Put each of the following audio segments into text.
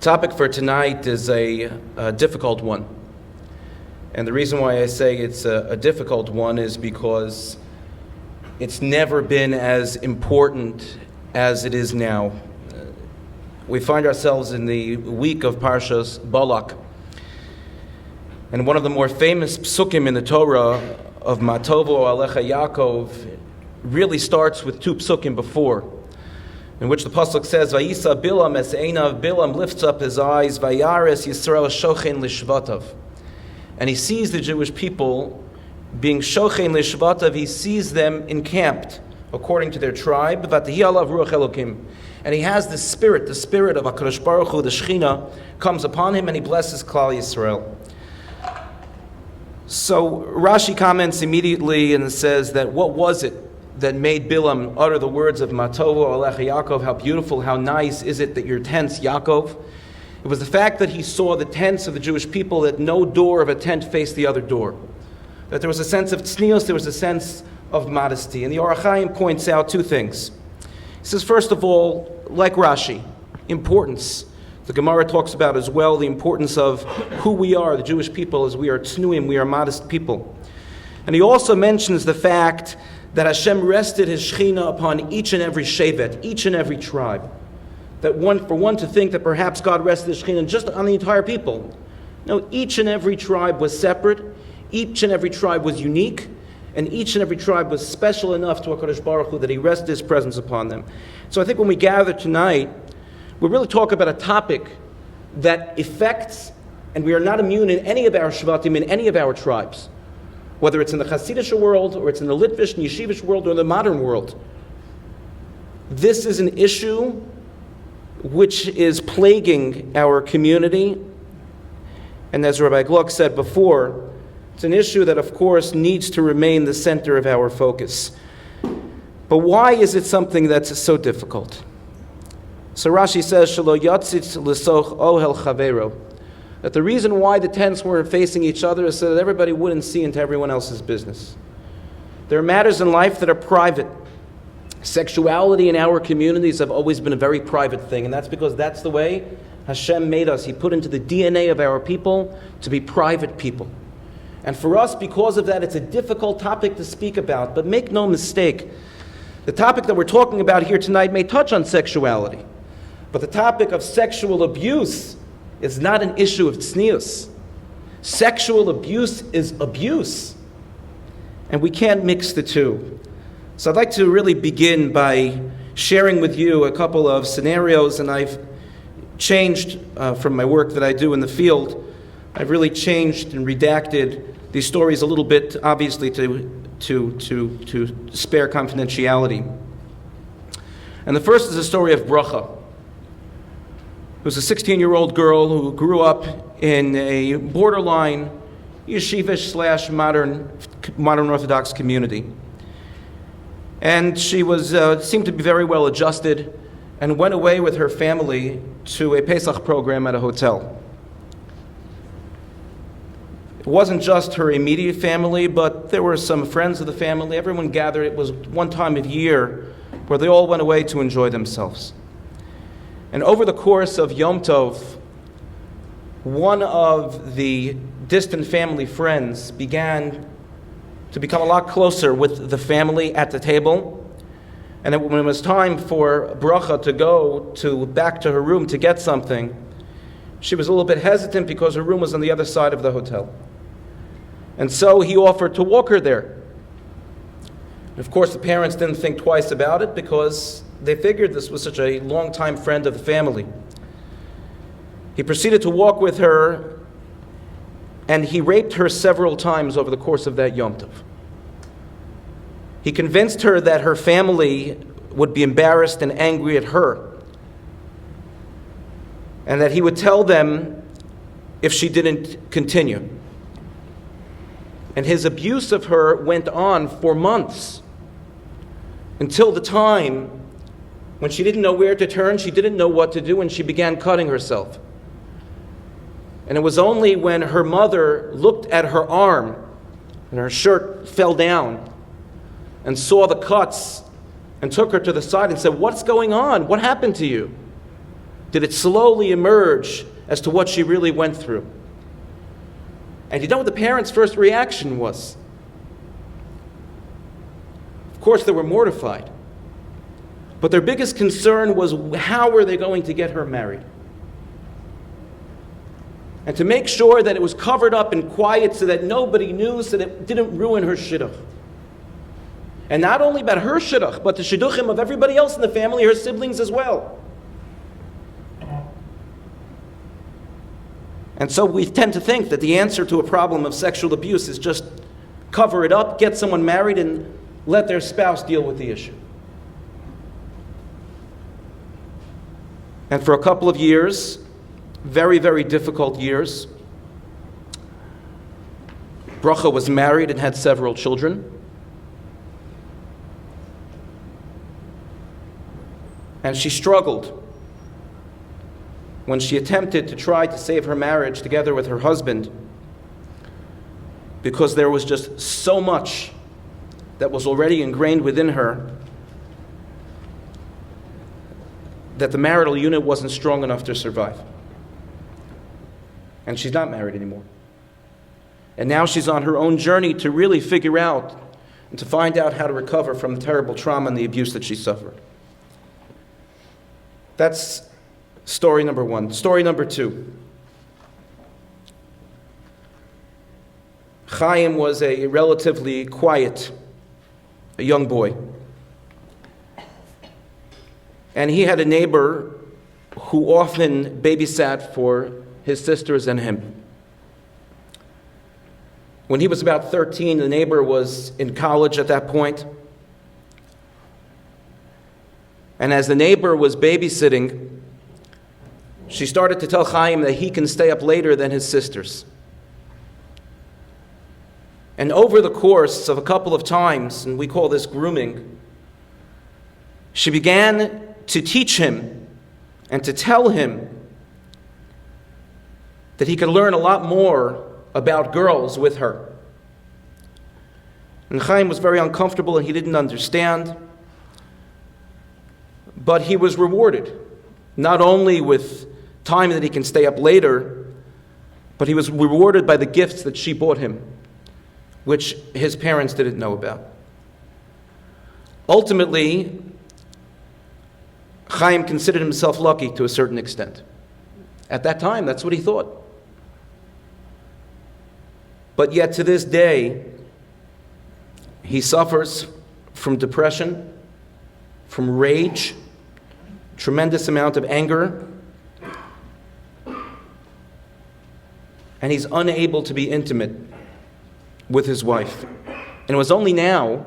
topic for tonight is a difficult one. And the reason why I say it's a difficult one is because it's never been as important as it is now. We find ourselves in the week of Parshas Balak. And one of the more famous psukim in the Torah of Matovo Alecha Yaakov really starts with two psukim before, in which the pasuk says, "Vayisa Bilam es einav." Bilam lifts up his eyes, "Vayares Yisrael shochen lishvatav," and he sees the Jewish people being shochen lishvatav. He sees them encamped according to their tribe. V'tahi alav ruach Elokim, and he has the spirit of HaKadosh Baruch Hu, the Shechina, comes upon him, and he blesses Klal Yisrael. So Rashi comments immediately and says that what was it that made Bilam utter the words of Matovo Alecha Yaakov? How beautiful, how nice is it that your tents, Yaakov? It was the fact that he saw the tents of the Jewish people, that no door of a tent faced the other door. That there was a sense of tznius, there was a sense of modesty. And the Orach Chaim points out two things. He says, first of all, like Rashi, importance. The Gemara talks about as well the importance of who we are, the Jewish people, as we are tznuim, we are modest people. And he also mentions the fact that Hashem rested His Shechina upon each and every shevet, each and every tribe. That for one to think that perhaps God rested His Shechina just on the entire people. No, each and every tribe was separate, each and every tribe was unique, and each and every tribe was special enough to HaKadosh Baruch Hu that He rested His presence upon them. So I think when we gather tonight, we really talk about a topic that affects, and we are not immune in any of our shvatim, in any of our tribes. Whether it's in the Hasidic world, or it's in the Litvish and Yeshivish world, or the modern world. This is an issue which is plaguing our community. And as Rabbi Gluck said before, it's an issue that, of course, needs to remain the center of our focus. But why is it something that's so difficult? So Rashi says, "Shelo yatzitz l'soch ohel chavero," that the reason why the tents weren't facing each other is so that everybody wouldn't see into everyone else's business. There are matters in life that are private. Sexuality in our communities have always been a very private thing, and that's because that's the way Hashem made us. He put into the DNA of our people to be private people. And for us, because of that, it's a difficult topic to speak about. But make no mistake, the topic that we're talking about here tonight may touch on sexuality. But the topic of sexual abuse is not an issue of tznius. Sexual abuse is abuse. And we can't mix the two. So I'd like to really begin by sharing with you a couple of scenarios, and I've changed from my work that I do in the field. I've really changed and redacted these stories a little bit, obviously to spare confidentiality. And the first is the story of Bracha, who's a 16-year-old girl who grew up in a borderline yeshivish/modern Orthodox community. And she seemed to be very well adjusted and went away with her family to a Pesach program at a hotel. It wasn't just her immediate family, but there were some friends of the family. Everyone gathered. It was one time of year where they all went away to enjoy themselves. And over the course of Yom Tov, one of the distant family friends began to become a lot closer with the family at the table. And when it was time for Bracha to go back to her room to get something, she was a little bit hesitant because her room was on the other side of the hotel. And so he offered to walk her there. And of course, the parents didn't think twice about it because they figured this was such a long-time friend of the family. He proceeded to walk with her, and he raped her several times over the course of that Yom Tov. He convinced her that her family would be embarrassed and angry at her, and that he would tell them if she didn't continue. And his abuse of her went on for months, until the time when she didn't know where to turn, she didn't know what to do, and she began cutting herself. And it was only when her mother looked at her arm and her shirt fell down and saw the cuts and took her to the side and said, "What's going on? What happened to you?" did it slowly emerge as to what she really went through. And you know what the parents' first reaction was? Of course, they were mortified. But their biggest concern was, how were they going to get her married? And to make sure that it was covered up and quiet so that nobody knew, so that it didn't ruin her shidduch. And not only about her shidduch, but the shidduchim of everybody else in the family, her siblings as well. And so we tend to think that the answer to a problem of sexual abuse is just cover it up, get someone married, and let their spouse deal with the issue. And for a couple of years, very, very difficult years, Bracha was married and had several children. And she struggled when she attempted to try to save her marriage together with her husband, because there was just so much that was already ingrained within her that the marital unit wasn't strong enough to survive. And she's not married anymore. And now she's on her own journey to really figure out and to find out how to recover from the terrible trauma and the abuse that she suffered. That's story number one. Story number two. Chaim was a relatively quiet young boy. And he had a neighbor who often babysat for his sisters and him. When he was about 13, the neighbor was in college at that point. And as the neighbor was babysitting, she started to tell Chaim that he can stay up later than his sisters. And over the course of a couple of times, and we call this grooming, she began to teach him and to tell him that he could learn a lot more about girls with her. And Chaim was very uncomfortable and he didn't understand. But he was rewarded, not only with time that he can stay up later, but he was rewarded by the gifts that she bought him, which his parents didn't know about. Ultimately, Chaim considered himself lucky to a certain extent. At that time, that's what he thought. But yet to this day, he suffers from depression, from rage, tremendous amount of anger, and he's unable to be intimate with his wife. And it was only now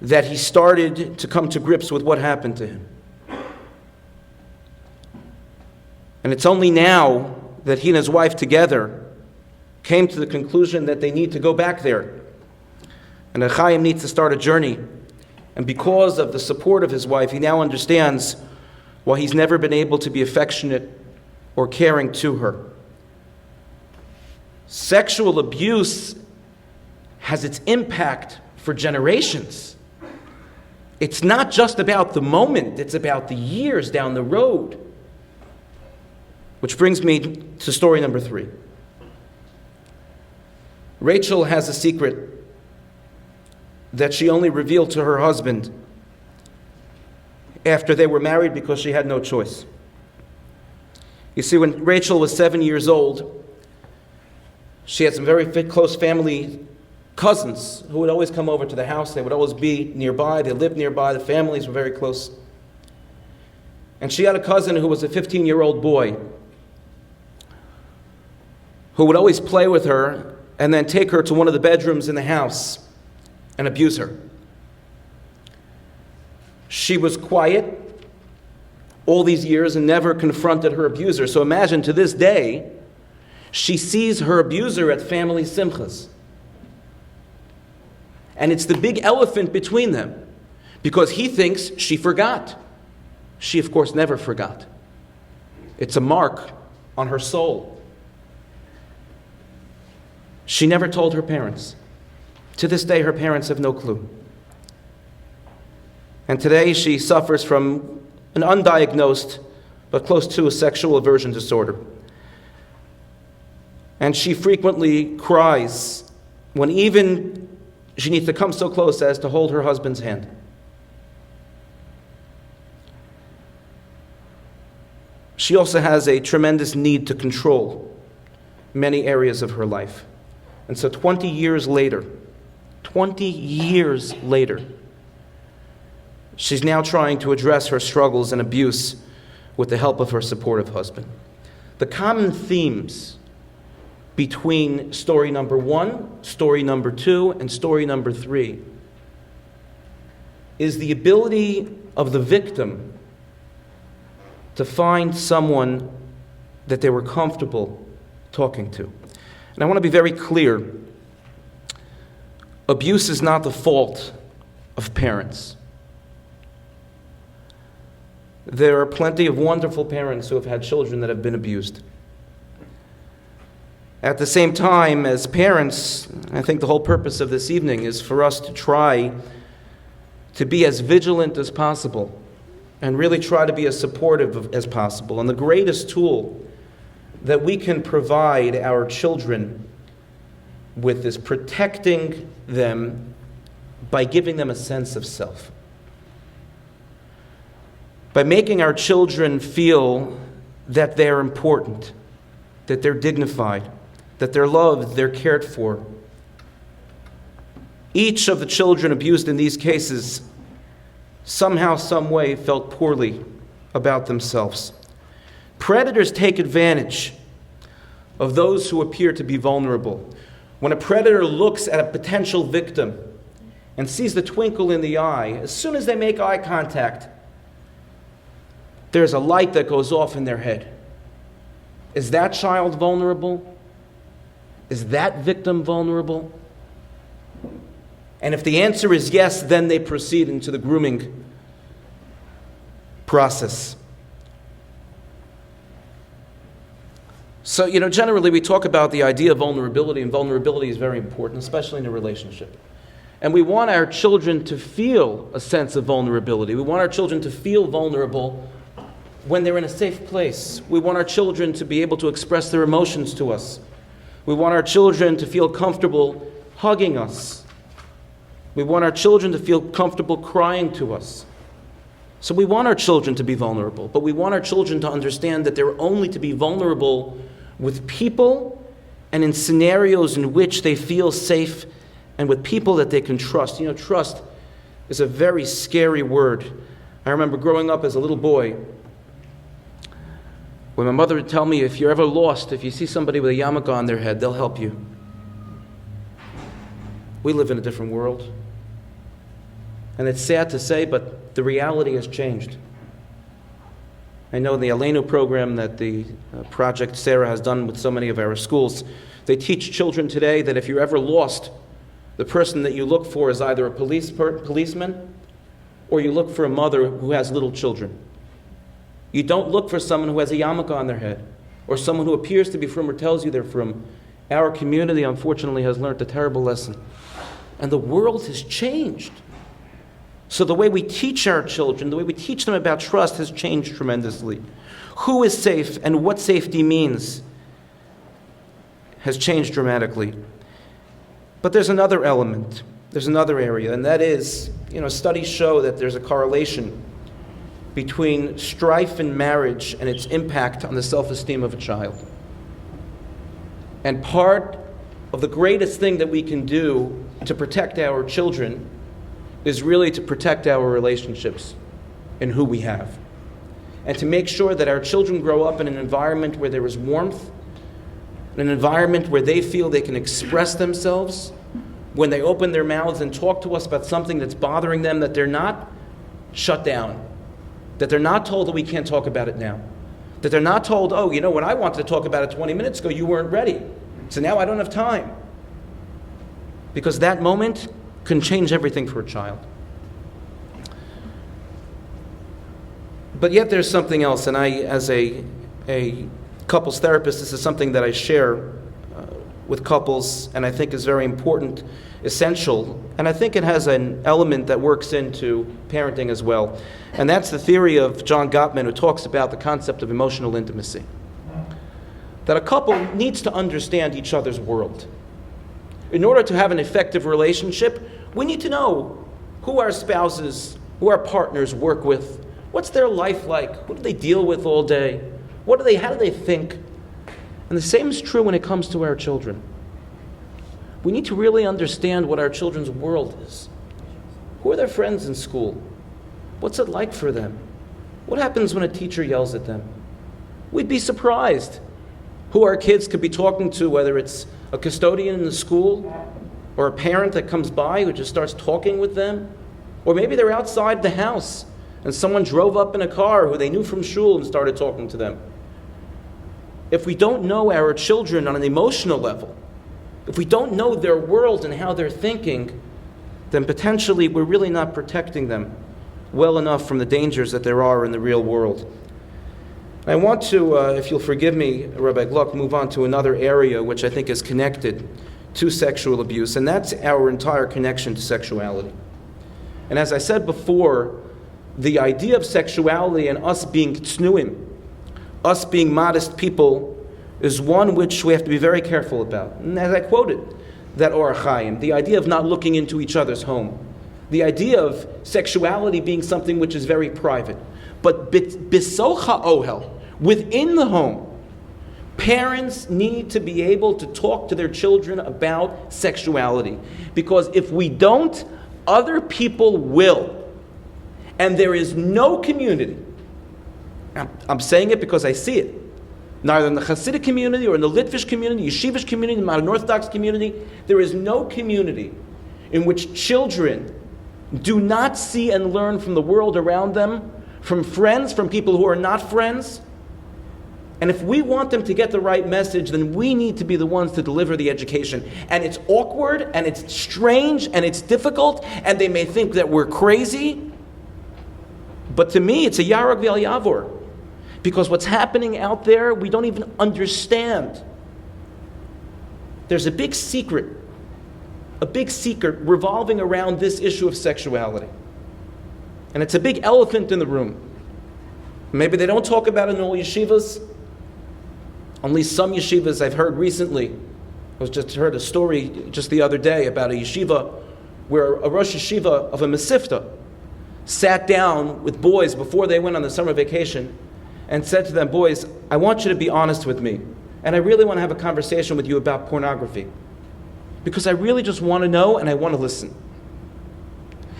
that he started to come to grips with what happened to him. And it's only now that he and his wife together came to the conclusion that they need to go back there. And that Chaim needs to start a journey. And because of the support of his wife, he now understands why he's never been able to be affectionate or caring to her. Sexual abuse has its impact for generations. It's not just about the moment, it's about the years down the road. Which brings me to story number 3. Rachel has a secret that she only revealed to her husband after they were married because she had no choice. You see, when Rachel was 7 years old, she had some very close family cousins who would always come over to the house. They would always be nearby. They lived nearby. The families were very close. And she had a cousin who was a 15-year-old boy who would always play with her and then take her to one of the bedrooms in the house and abuse her. She was quiet all these years and never confronted her abuser. So imagine, to this day, she sees her abuser at family simchas. And it's the big elephant between them, because he thinks she forgot. She, of course, never forgot. It's a mark on her soul. She never told her parents. To this day, her parents have no clue. And today she suffers from an undiagnosed but close to a sexual aversion disorder. And she frequently cries when even she needs to come so close as to hold her husband's hand. She also has a tremendous need to control many areas of her life. And so 20 years later, she's now trying to address her struggles and abuse with the help of her supportive husband. The common themes between story number 1, story number 2, and story number 3 is the ability of the victim to find someone that they were comfortable talking to. And I want to be very clear. Abuse is not the fault of parents. There are plenty of wonderful parents who have had children that have been abused. At the same time, as parents, I think the whole purpose of this evening is for us to try to be as vigilant as possible and really try to be as supportive as possible. And the greatest tool that we can provide our children with is protecting them by giving them a sense of self. By making our children feel that they're important, that they're dignified, that they're loved, they're cared for. Each of the children abused in these cases somehow, some way felt poorly about themselves. Predators take advantage of those who appear to be vulnerable. When a predator looks at a potential victim and sees the twinkle in the eye, as soon as they make eye contact, there's a light that goes off in their head. Is that child vulnerable? Is that victim vulnerable? And if the answer is yes, then they proceed into the grooming process. So, generally we talk about the idea of vulnerability, and vulnerability is very important, especially in a relationship. And we want our children to feel a sense of vulnerability. We want our children to feel vulnerable when they're in a safe place. We want our children to be able to express their emotions to us. We want our children to feel comfortable hugging us. We want our children to feel comfortable crying to us. So we want our children to be vulnerable, but we want our children to understand that they're only to be vulnerable with people and in scenarios in which they feel safe and with people that they can trust. Trust is a very scary word. I remember growing up as a little boy, when my mother would tell me, if you're ever lost, if you see somebody with a yarmulke on their head, they'll help you. We live in a different world. And it's sad to say, but the reality has changed. I know in the Aleinu program that the project Sarah has done with so many of our schools, they teach children today that if you're ever lost, the person that you look for is either a policeman or you look for a mother who has little children. You don't look for someone who has a yarmulke on their head or someone who appears to be from or tells you they're from. Our community, unfortunately, has learned a terrible lesson. And the world has changed. So the way we teach our children, the way we teach them about trust has changed tremendously. Who is safe and what safety means has changed dramatically. But there's another element, there's another area, and that is, studies show that there's a correlation between strife in marriage and its impact on the self-esteem of a child. And part of the greatest thing that we can do to protect our children is really to protect our relationships and who we have. And to make sure that our children grow up in an environment where there is warmth, an environment where they feel they can express themselves, when they open their mouths and talk to us about something that's bothering them, that they're not shut down, that they're not told that we can't talk about it now, that they're not told, when I wanted to talk about it 20 minutes ago, you weren't ready, so now I don't have time. Because that moment can change everything for a child. But yet there's something else, and I, as a couples therapist, this is something that I share with couples, and I think is very important, essential, and I think it has an element that works into parenting as well. And that's the theory of John Gottman, who talks about the concept of emotional intimacy. That a couple needs to understand each other's world. In order to have an effective relationship, we need to know who our spouses, who our partners work with, what's their life like, what do they deal with all day, how do they think? And the same is true when it comes to our children. We need to really understand what our children's world is. Who are their friends in school? What's it like for them? What happens when a teacher yells at them? We'd be surprised who our kids could be talking to, whether it's a custodian in the school or a parent that comes by who just starts talking with them. Or maybe they're outside the house and someone drove up in a car who they knew from shul and started talking to them. If we don't know our children on an emotional level, if we don't know their world and how they're thinking, then potentially we're really not protecting them well enough from the dangers that there are in the real world. I want to, if you'll forgive me, Rabbi Gluck, move on to another area which I think is connected to sexual abuse, and that's our entire connection to sexuality. And as I said before, the idea of sexuality and us being tznuim, us being modest people, is one which we have to be very careful about. And as I quoted that Orach Chaim, the idea of not looking into each other's home, the idea of sexuality being something which is very private. But bisocha ohel, within the home, parents need to be able to talk to their children about sexuality. Because if we don't, other people will. And there is no community, I'm saying it because I see it, neither in the Hasidic community or in the Litvish community, Yeshivish community, the Modern Orthodox community, there is no community in which children do not see and learn from the world around them, from friends, from people who are not friends. And if we want them to get the right message, then we need to be the ones to deliver the education. And it's awkward, and it's strange, and it's difficult, and they may think that we're crazy. But to me, it's a yarag v'al yavor. Because what's happening out there, we don't even understand. There's a big secret revolving around this issue of sexuality. And it's a big elephant in the room. Maybe they don't talk about it in all yeshivas. Only some yeshivas I've heard recently. I just heard a story just the other day about a yeshiva where a Rosh Yeshiva of a Mesivta sat down with boys before they went on the summer vacation and said to them, boys, I want you to be honest with me. And I really want to have a conversation with you about pornography. Because I really just want to know and I want to listen.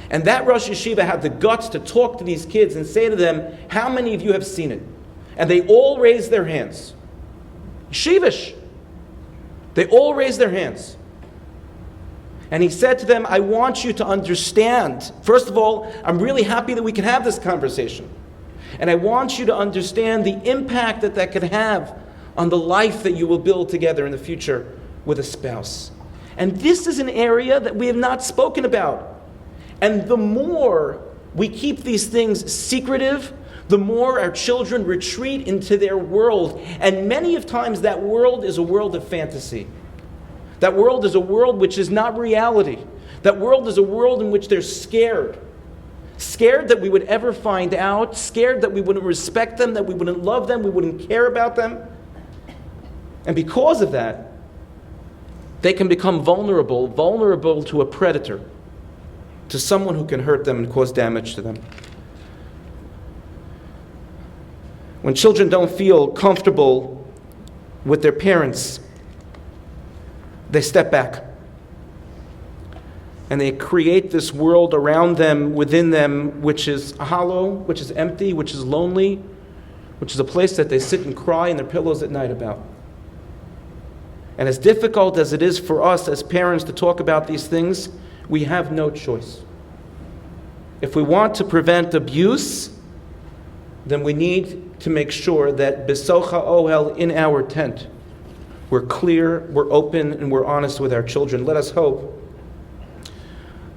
And that Rosh Yeshiva had the guts to talk to these kids and say to them, how many of you have seen it? And they all raised their hands. Yeshivish. They all raised their hands. And he said to them, I want you to understand. First of all, I'm really happy that we can have this conversation. And I want you to understand the impact that that could have on the life that you will build together in the future with a spouse. And this is an area that we have not spoken about. And the more we keep these things secretive, the more our children retreat into their world. And many of times that world is a world of fantasy. That world is a world which is not reality. That world is a world in which they're scared. Scared that we would ever find out. Scared that we wouldn't respect them, that we wouldn't love them, we wouldn't care about them. And because of that, they can become vulnerable to a predator, to someone who can hurt them and cause damage to them. When children don't feel comfortable with their parents, they step back. And they create this world around them, within them, which is hollow, which is empty, which is lonely, which is a place that they sit and cry in their pillows at night about. And as difficult as it is for us as parents to talk about these things, we have no choice. If we want to prevent abuse, then we need to make sure that Besocha Ohel, in our tent, we're clear, we're open, and we're honest with our children. Let us hope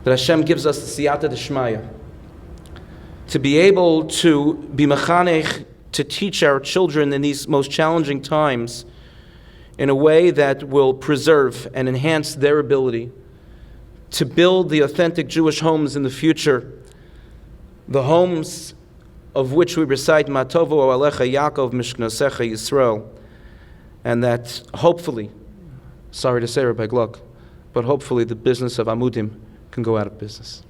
that Hashem gives us the siyata d'shmaya to be able to be mechanech, to teach our children in these most challenging times in a way that will preserve and enhance their ability to build the authentic Jewish homes in the future, the homes of which we recite Matovo Alecha Yaakov Mishknosecha Yisrael, and that hopefully, sorry to say Rabbi Gluck, but hopefully the business of Amudim can go out of business.